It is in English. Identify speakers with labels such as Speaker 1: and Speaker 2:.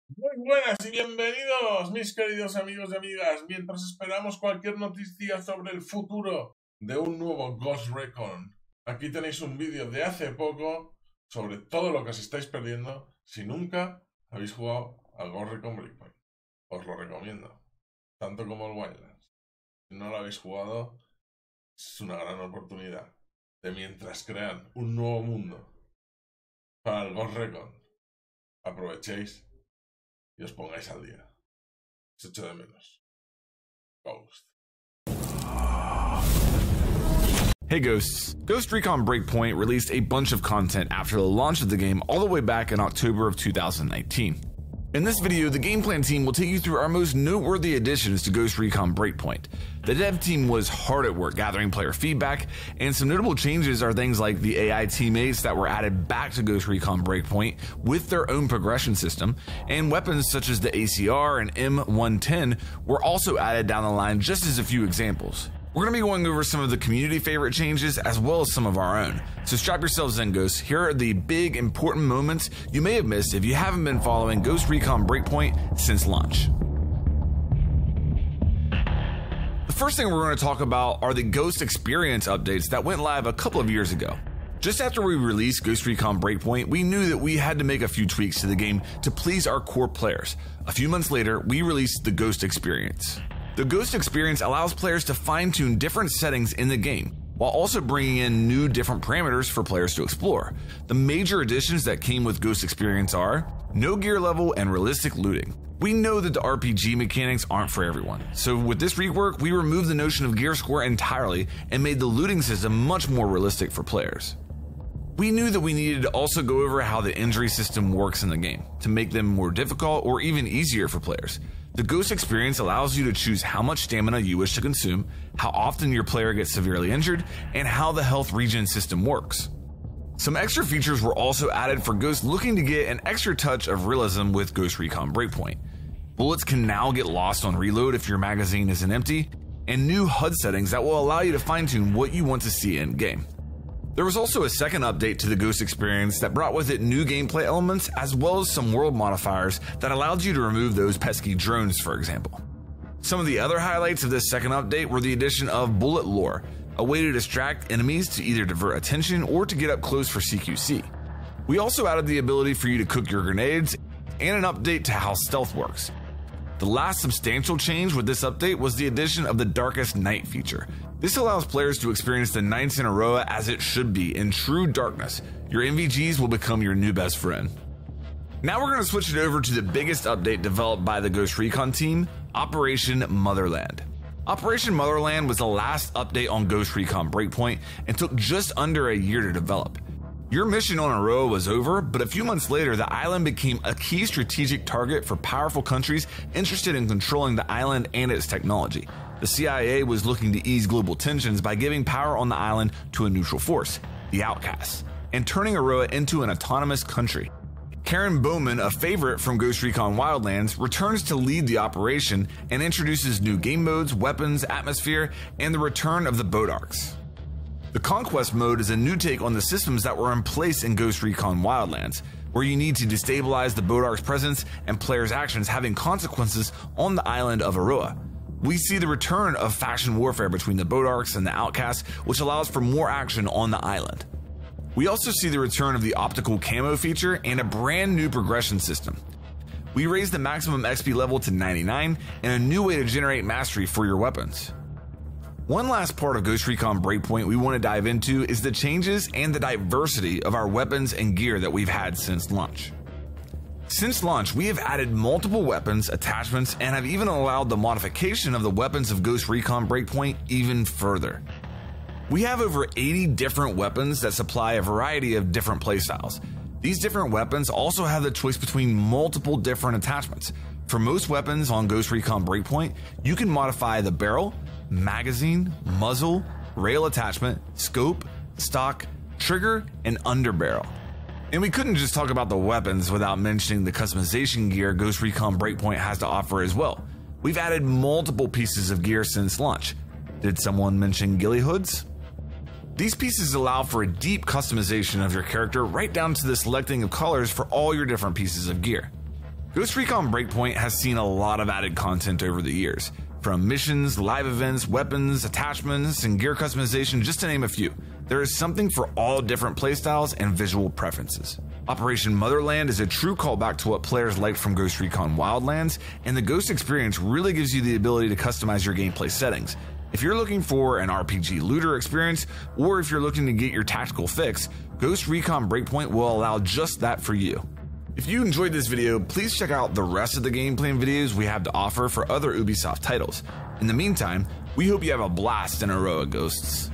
Speaker 1: Muy buenas y bienvenidos, mis queridos amigos y amigas, mientras esperamos cualquier noticia sobre el futuro de un nuevo Ghost Recon. Aquí tenéis un vídeo de hace poco sobre todo lo que os estáis perdiendo si nunca habéis jugado al Ghost Recon BREAKPOINT. Os lo recomiendo, tanto como el Wildlands. Si no lo habéis jugado, es una gran oportunidad de, mientras crean un nuevo mundo para el Ghost Recon, aprovechéis y os pongáis al día. Os echo de menos. Ghost.
Speaker 2: Hey Ghosts! Ghost Recon Breakpoint released a bunch of content after the launch of the game all the way back in October of 2019. In this video, the game plan team will take you through our most noteworthy additions to Ghost Recon Breakpoint. The dev team was hard at work gathering player feedback, and some notable changes are things like the AI teammates that were added back to Ghost Recon Breakpoint with their own progression system, and weapons such as the ACR and M110 were also added down the line, just as a few examples. We're going to be going over some of the community favorite changes as well as some of our own. So strap yourselves in, Ghosts. Here are the big important moments you may have missed if you haven't been following Ghost Recon Breakpoint since launch. The first thing we're going to talk about are the Ghost Experience updates that went live a couple of years ago. Just after we released Ghost Recon Breakpoint, we knew that we had to make a few tweaks to the game to please our core players. A few months later, we released the Ghost Experience. The Ghost Experience allows players to fine-tune different settings in the game, while also bringing in new different parameters for players to explore. The major additions that came with Ghost Experience are no gear level and realistic looting. We know that the RPG mechanics aren't for everyone, so with this rework, we removed the notion of gear score entirely and made the looting system much more realistic for players. We knew that we needed to also go over how the injury system works in the game, to make them more difficult or even easier for players. The Ghost Experience allows you to choose how much stamina you wish to consume, how often your player gets severely injured, and how the health regen system works. Some extra features were also added for Ghosts looking to get an extra touch of realism with Ghost Recon Breakpoint. Bullets can now get lost on reload if your magazine isn't empty, and new HUD settings that will allow you to fine-tune what you want to see in-game. There was also a second update to the Ghost Experience that brought with it new gameplay elements as well as some world modifiers that allowed you to remove those pesky drones, for example. Some of the other highlights of this second update were the addition of Bullet Lure, a way to distract enemies to either divert attention or to get up close for CQC. We also added the ability for you to cook your grenades and an update to how stealth works. The last substantial change with this update was the addition of the Darkest Night feature. This allows players to experience the nights in Aroa as it should be, in true darkness. Your NVGs will become your new best friend. Now we're going to switch it over to the biggest update developed by the Ghost Recon team, Operation Motherland. Operation Motherland was the last update on Ghost Recon Breakpoint and took just under a year to develop. Your mission on Aroa was over, but a few months later, the island became a key strategic target for powerful countries interested in controlling the island and its technology. The CIA was looking to ease global tensions by giving power on the island to a neutral force, the Outcasts, and turning Aroa into an autonomous country. Karen Bowman, a favorite from Ghost Recon Wildlands, returns to lead the operation and introduces new game modes, weapons, atmosphere, and the return of the boat arcs. The Conquest mode is a new take on the systems that were in place in Ghost Recon Wildlands, where you need to destabilize the boat arc's presence and players' actions having consequences on the island of Aroa. We see the return of faction warfare between the boat arcs and the Outcasts, which allows for more action on the island. We also see the return of the optical camo feature and a brand new progression system. We raised the maximum XP level to 99 and a new way to generate mastery for your weapons. One last part of Ghost Recon Breakpoint we want to dive into is the changes and the diversity of our weapons and gear that we've had since launch. Since launch, we have added multiple weapons, attachments, and have even allowed the modification of the weapons of Ghost Recon Breakpoint even further. We have over 80 different weapons that supply a variety of different playstyles. These different weapons also have the choice between multiple different attachments. For most weapons on Ghost Recon Breakpoint, you can modify the barrel, magazine, muzzle, rail attachment, scope, stock, trigger, and underbarrel. And we couldn't just talk about the weapons without mentioning the customization gear Ghost Recon Breakpoint has to offer as well. We've added multiple pieces of gear since launch. Did someone mention ghillie hoods? These pieces allow for a deep customization of your character right down to the selecting of colors for all your different pieces of gear. Ghost Recon Breakpoint has seen a lot of added content over the years, from missions, live events, weapons, attachments, and gear customization, just to name a few. There is something for all different playstyles and visual preferences. Operation Motherland is a true callback to what players liked from Ghost Recon Wildlands, and the Ghost experience really gives you the ability to customize your gameplay settings. If you're looking for an RPG looter experience, or if you're looking to get your tactical fix, Ghost Recon Breakpoint will allow just that for you. If you enjoyed this video, please check out the rest of the gameplay and videos we have to offer for other Ubisoft titles. In the meantime, we hope you have a blast in Aroa Ghosts.